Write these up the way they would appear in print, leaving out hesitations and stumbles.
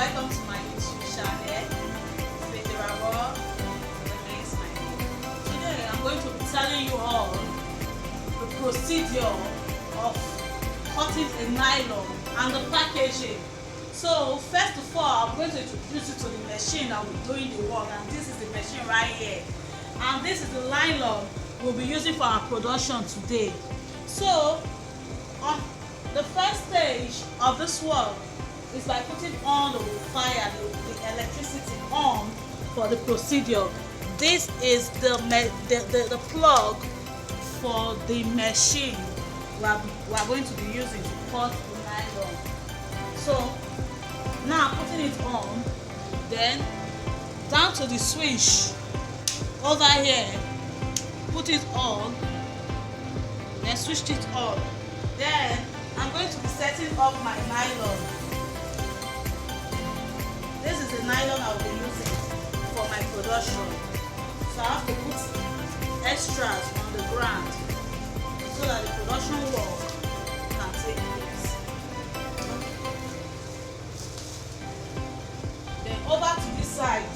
welcome to my YouTube channel. Today I'm going to be telling you all the procedure of cutting a nylon and the packaging. So first of all, I'm going to introduce you to the machine that will be doing the work, and this is the machine right here, and this is the nylon we'll be using for our production today. So on the first stage of this work is by putting on the fire, the electricity on for the procedure. This is the plug for the machine we are going to be using to cut the nylon. So now putting it on, then down to the switch over here, put it on, then switch it on. Then I'm going to be setting up my nylon. This is the nylon I'll be using for my production. So I have to put extras on the ground so that the production work can take place. Then over to this side,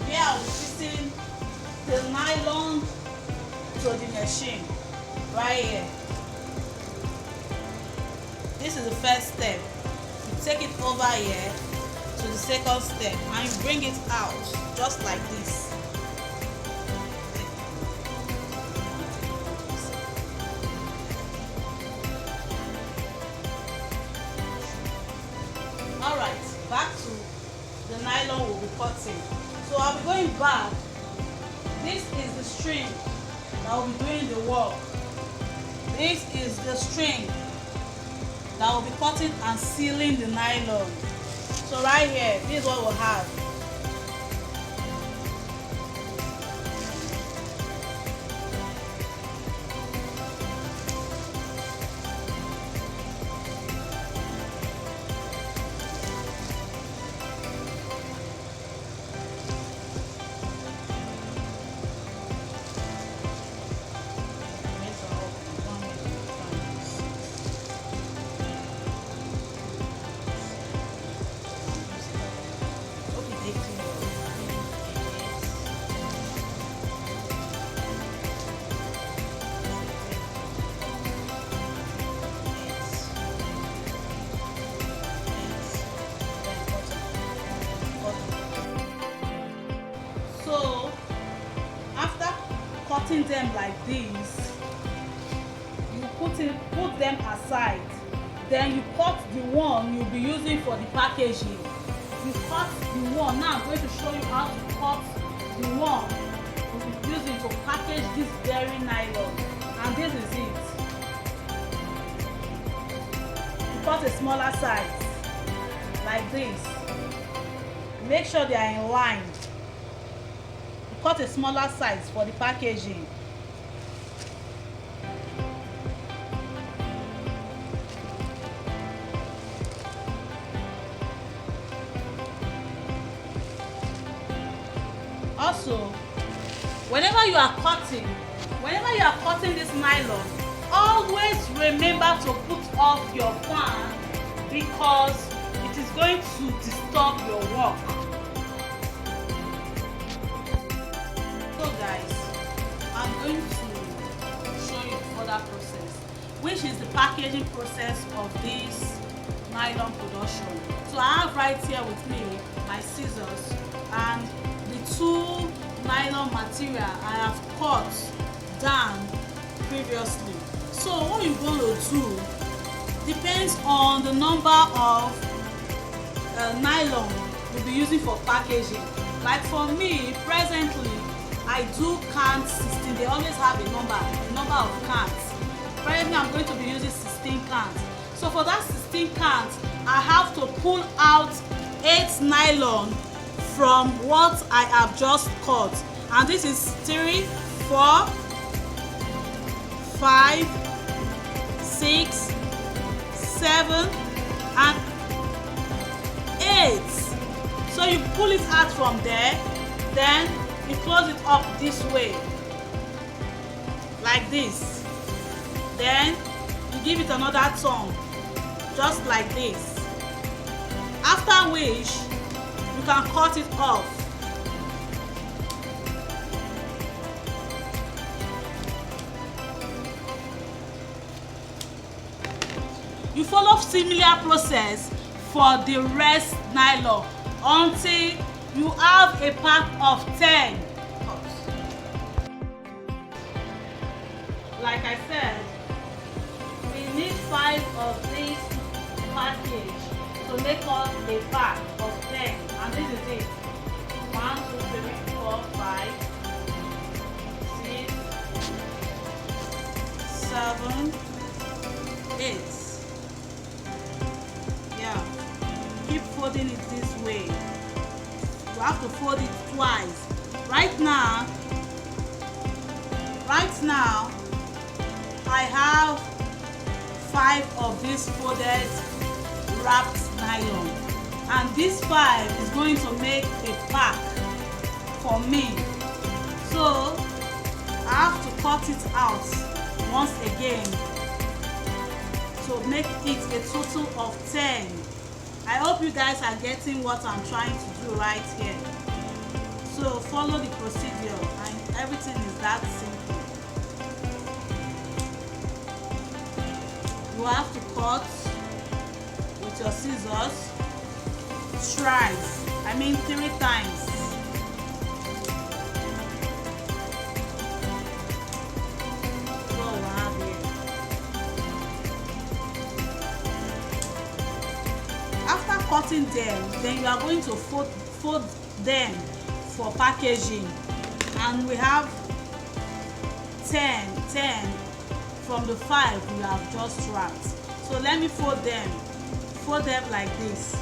here I'll be fitting the nylon to the machine right here. This is the first step. You take it over here to the second step and you bring it out just like this. Alright, back to the nylon we'll be cutting. So I'll be going back. This is the string that will be doing the work. This is the string that will be cutting and sealing the nylon. So right here, this is what we'll have. So after cutting them like this, you put them aside. Then you cut the one you'll be using for the packaging. You cut the one. Now I'm going to show you how to cut the one we'll be using to package this very nylon. And this is it. You cut a smaller size like this. Make sure they are in line. Cut a smaller size for the packaging. Also, whenever you are cutting this nylon, always remember to put off your fan because it is going to disturb your work. So guys, I'm going to show you the further process, which is the packaging process of this nylon production. So I have right here with me my scissors and the two nylon material I have cut down previously. So what you're going to do depends on the number of nylon you'll be using for packaging. Like for me, presently, I do cans 16. They always have a number of cans. Presently, I'm going to be using 16 cans. So for that 16 cans, I have to pull out 8 nylon from what I have just cut. And this is 3, 4, 5, 6, 7, and 8. So you pull it out from there, then you close it up this way like this, then you give it another turn just like this. After which you can cut it off. You follow similar process for the rest nylon until you have a pack of 10 cups. Like I said, we need 5 of this package to make us a pack of 10, and this is it. 1, 2, 3, 4, 5, 6, 7, 8. Yeah, keep folding it this way. You have to fold it twice. Right now I have 5 of this folded wrapped nylon, and this 5 is going to make a pack for me. So I have to cut it out once again to make it a total of 10. I hope you guys are getting what I'm trying to do right here. So follow the procedure and everything is that simple. You have to cut with your scissors thrice, 3 times. So we have here. After cutting them, then you are going to fold them for packaging, and we have 10 from the 5 we have just wrapped. So let me fold them like this.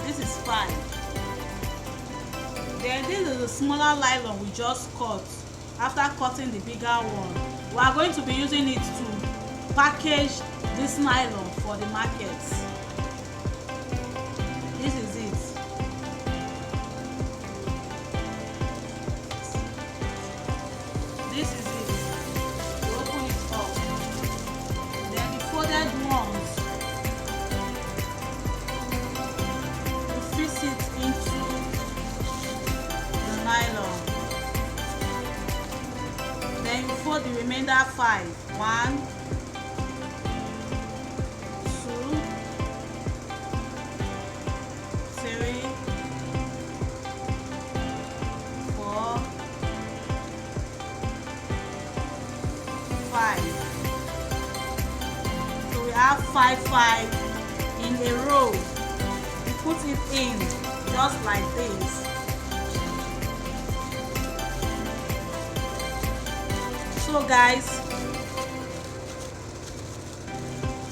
This is 5. Then this is the smaller nylon we just cut. After cutting the bigger one, we are going to be using it to package this nylon for the markets. This is it. This is it. You open it up. Then the folded ones, you fix it into the nylon. Then you fold the remainder 5. 1, 3, 4, 5. So we have 5 in a row. We put it in just like this. So guys,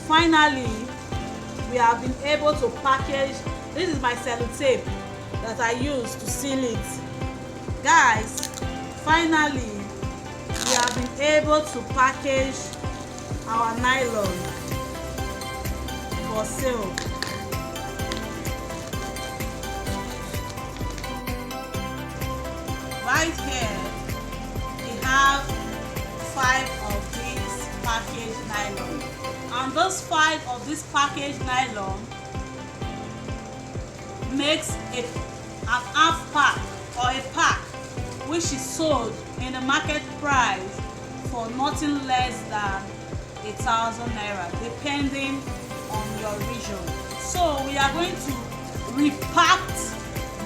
finally we have been able to package. This is my sellotape that I use to seal it. Guys, finally we have been able to package our nylon for sale. Right here we have 5 of these packaged nylon, and those 5 of this packaged nylon makes an half pack or a pack, which is sold in the market price for nothing less than 1,000 naira, depending on your region. So we are going to repack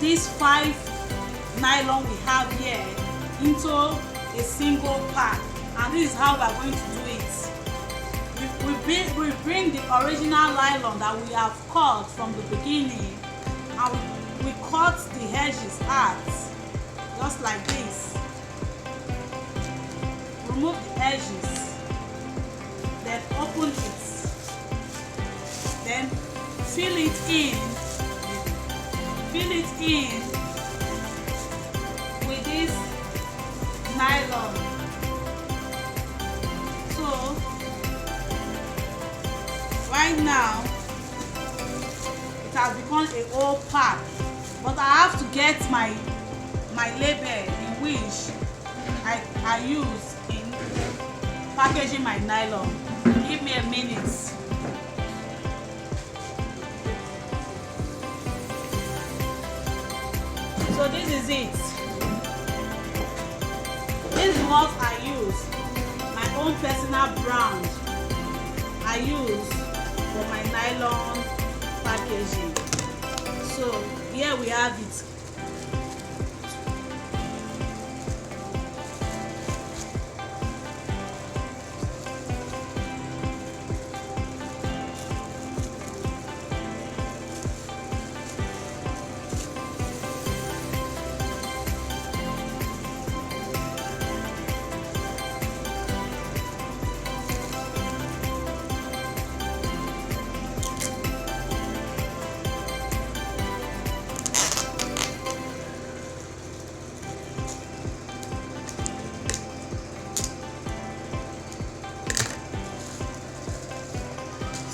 these 5 nylon we have here into a single pack, and this is how we are going to do it. We bring the original nylon that we have cut from the beginning, and we cut the edges out just like this. Remove the edges, then open it, then fill it in with this nylon. So right now you it has become a whole pack, but I have to get my label in which I use in packaging my nylon. Give me a minute. So this is it. This is what I use, my own personal brand I use for my nylon packaging. So here we have it.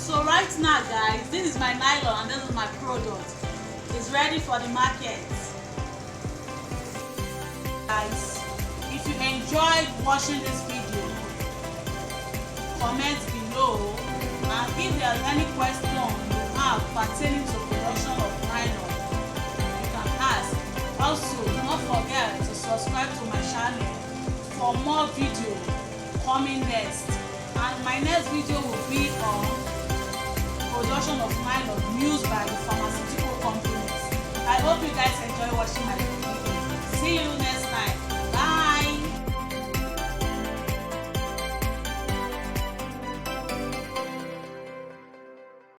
So right now guys, this is my nylon and this is my product. It's ready for the market. Guys, if you enjoyed watching this video, comment below, and if there are any questions you have pertaining to production of nylon, you can ask. Also, do not forget to subscribe to my channel for more videos coming next, and my next video will be on production of nylon used by the pharmaceutical companies. I hope you guys enjoy watching my video. See you next